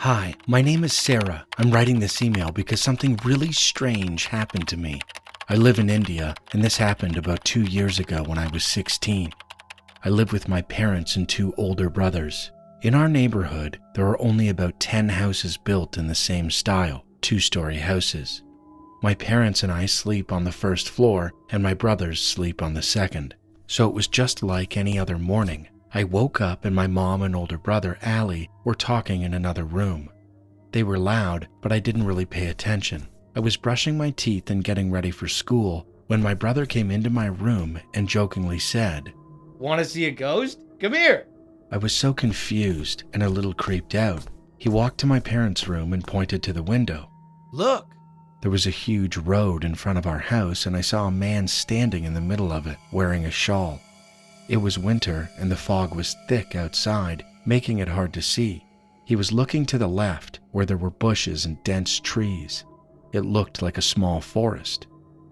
Hi, my name is Sarah. I'm writing this email because something really strange happened to me. I live in India, and this happened about 2 years ago when I was 16. I live with my parents and 2 older brothers. In our neighborhood, there are only about 10 houses built in the same style, 2-story houses. My parents and I sleep on the first floor, and my brothers sleep on the second. So it was just like any other morning. I woke up and my mom and older brother, Ali, were talking in another room. They were loud, but I didn't really pay attention. I was brushing my teeth and getting ready for school when my brother came into my room and jokingly said, "Want to see a ghost? Come here." I was so confused and a little creeped out. He walked to my parents' room and pointed to the window. "Look." There was a huge road in front of our house and I saw a man standing in the middle of it wearing a shawl. It was winter and the fog was thick outside, making it hard to see. He was looking to the left where there were bushes and dense trees. It looked like a small forest.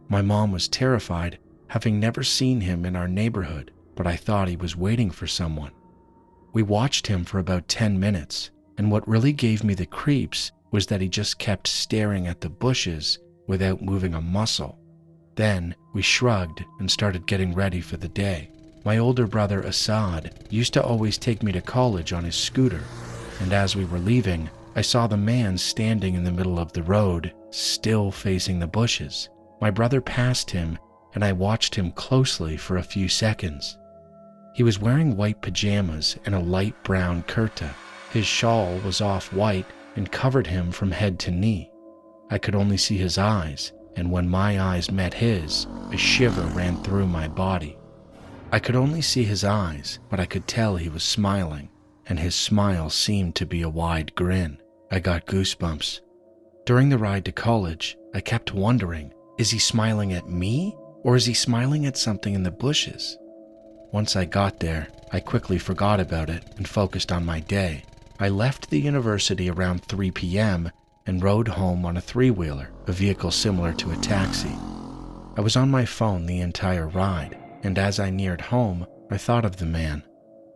My mom was terrified, having never seen him in our neighborhood, but I thought he was waiting for someone. We watched him for about 10 minutes, and what really gave me the creeps was that he just kept staring at the bushes without moving a muscle. Then we shrugged and started getting ready for the day. My older brother Assad used to always take me to college on his scooter, and as we were leaving, I saw the man standing in the middle of the road, still facing the bushes. My brother passed him, and I watched him closely for a few seconds. He was wearing white pajamas and a light brown kurta. His shawl was off-white and covered him from head to knee. I could only see his eyes, and when my eyes met his, a shiver ran through my body. I could only see his eyes, but I could tell he was smiling, and his smile seemed to be a wide grin. I got goosebumps. During the ride to college, I kept wondering, is he smiling at me, or is he smiling at something in the bushes? Once I got there, I quickly forgot about it and focused on my day. I left the university around 3 p.m. and rode home on a 3-wheeler, a vehicle similar to a taxi. I was on my phone the entire ride, and as I neared home, I thought of the man.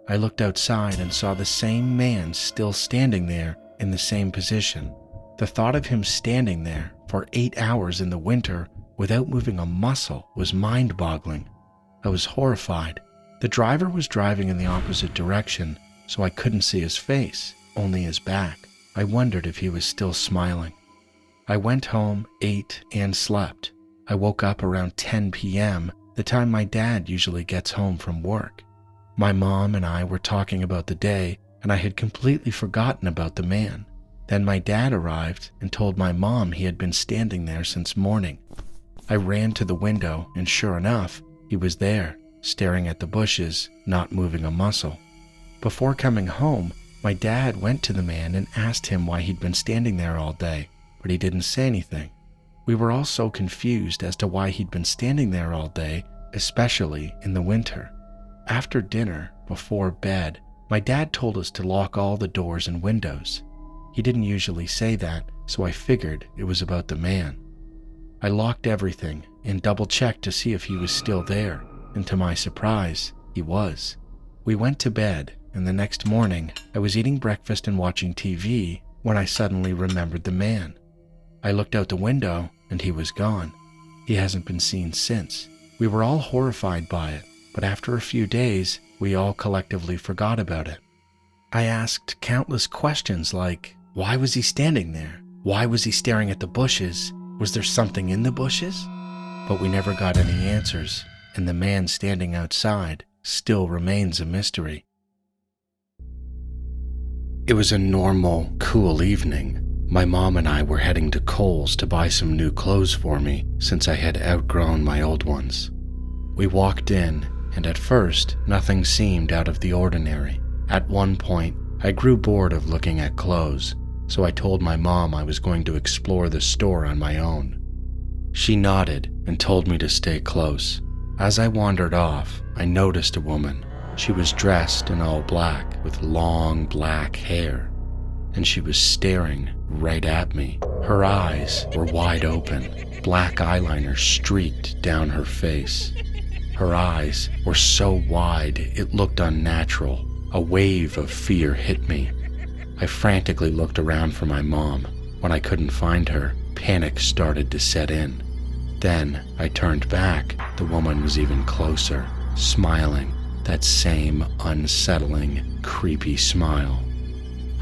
I looked outside and saw the same man still standing there in the same position. The thought of him standing there for 8 hours in the winter without moving a muscle was mind-boggling. I was horrified. The driver was driving in the opposite direction, so I couldn't see his face, only his back. I wondered if he was still smiling. I went home, ate, and slept. I woke up around 10 p.m., the time my dad usually gets home from work. My mom and I were talking about the day, and I had completely forgotten about the man. Then my dad arrived and told my mom he had been standing there since morning. I ran to the window, and sure enough, he was there, staring at the bushes, not moving a muscle. Before coming home, my dad went to the man and asked him why he'd been standing there all day, but he didn't say anything. We were all so confused as to why he'd been standing there all day, especially in the winter. After dinner, before bed, my dad told us to lock all the doors and windows. He didn't usually say that, so I figured it was about the man. I locked everything and double-checked to see if he was still there, and to my surprise, he was. We went to bed, and the next morning, I was eating breakfast and watching TV when I suddenly remembered the man. I looked out the window, and he was gone. He hasn't been seen since. We were all horrified by it, but after a few days, we all collectively forgot about it. I asked countless questions like, why was he standing there? Why was he staring at the bushes? Was there something in the bushes? But we never got any answers, and the man standing outside still remains a mystery. It was a normal, cool evening. My mom and I were heading to Kohl's to buy some new clothes for me since I had outgrown my old ones. We walked in, and at first, nothing seemed out of the ordinary. At one point, I grew bored of looking at clothes, so I told my mom I was going to explore the store on my own. She nodded and told me to stay close. As I wandered off, I noticed a woman. She was dressed in all black with long black hair, and she was staring right at me. Her eyes were wide open, black eyeliner streaked down her face. Her eyes were so wide it looked unnatural. A wave of fear hit me. I frantically looked around for my mom. When I couldn't find her, panic started to set in. Then I turned back. The woman was even closer, smiling, that same unsettling, creepy smile.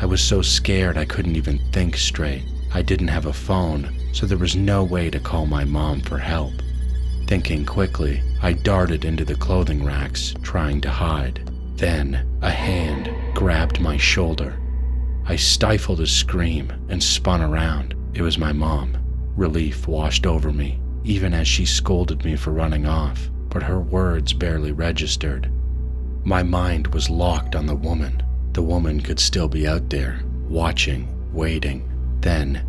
I was so scared I couldn't even think straight. I didn't have a phone, so there was no way to call my mom for help. Thinking quickly, I darted into the clothing racks, trying to hide. Then a hand grabbed my shoulder. I stifled a scream and spun around. It was my mom. Relief washed over me, even as she scolded me for running off, but her words barely registered. My mind was locked on the woman. The woman could still be out there, watching, waiting. Then,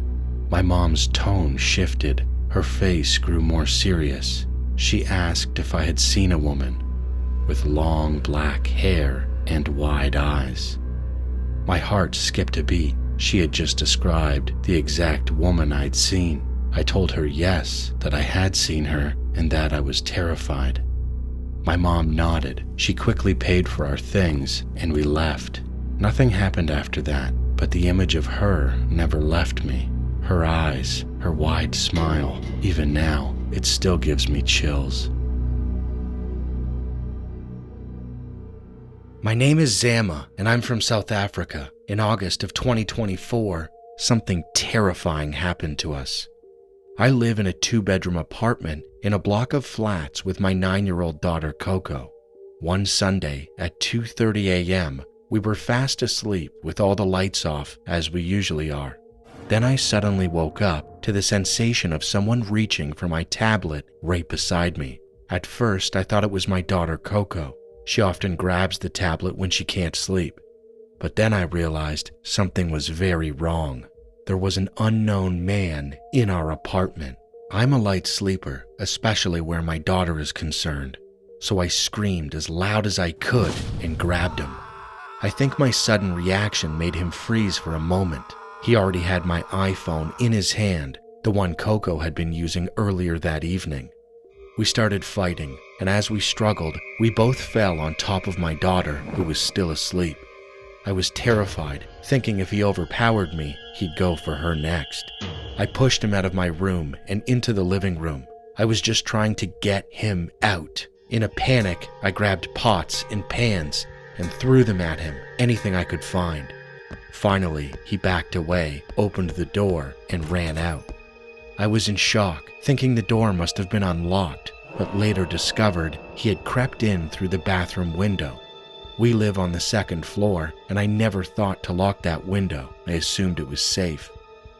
my mom's tone shifted. Her face grew more serious. She asked if I had seen a woman with long black hair and wide eyes. My heart skipped a beat. She had just described the exact woman I'd seen. I told her yes, that I had seen her, and that I was terrified. My mom nodded. She quickly paid for our things, and we left. Nothing happened after that, but the image of her never left me. Her eyes, her wide smile, even now, it still gives me chills. My name is Zamahle, and I'm from South Africa. In August of 2024, something terrifying happened to us. I live in a 2-bedroom apartment in a block of flats with my 9-year-old daughter Coco. One Sunday at 2:30 a.m., we were fast asleep with all the lights off, as we usually are. Then I suddenly woke up to the sensation of someone reaching for my tablet right beside me. At first, I thought it was my daughter Coco. She often grabs the tablet when she can't sleep. But then I realized something was very wrong. There was an unknown man in our apartment. I'm a light sleeper, especially where my daughter is concerned. So I screamed as loud as I could and grabbed him. I think my sudden reaction made him freeze for a moment. He already had my iPhone in his hand, the one Coco had been using earlier that evening. We started fighting, and as we struggled, we both fell on top of my daughter, who was still asleep. I was terrified, thinking if he overpowered me, he'd go for her next. I pushed him out of my room and into the living room. I was just trying to get him out. In a panic, I grabbed pots and pans and threw them at him, anything I could find. Finally, he backed away, opened the door, and ran out. I was in shock, thinking the door must have been unlocked, but later discovered he had crept in through the bathroom window. We live on the 2nd floor, and I never thought to lock that window. I assumed it was safe.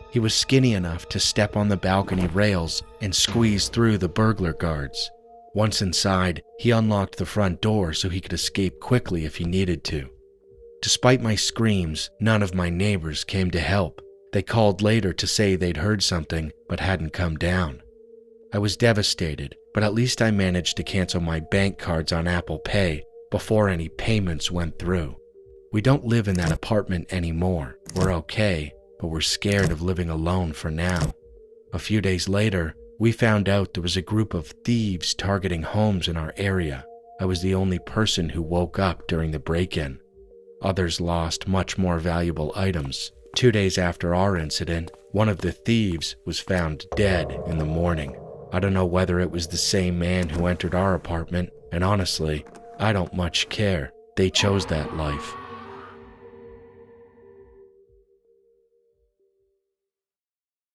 He was skinny enough to step on the balcony rails and squeeze through the burglar guards. Once inside, he unlocked the front door so he could escape quickly if he needed to. Despite my screams, none of my neighbors came to help. They called later to say they'd heard something, but hadn't come down. I was devastated, but at least I managed to cancel my bank cards on Apple Pay before any payments went through. We don't live in that apartment anymore. We're okay, but we're scared of living alone for now. A few days later, we found out there was a group of thieves targeting homes in our area. I was the only person who woke up during the break-in. Others lost much more valuable items. 2 days after our incident, one of the thieves was found dead in the morning. I don't know whether it was the same man who entered our apartment, and honestly, I don't much care. They chose that life.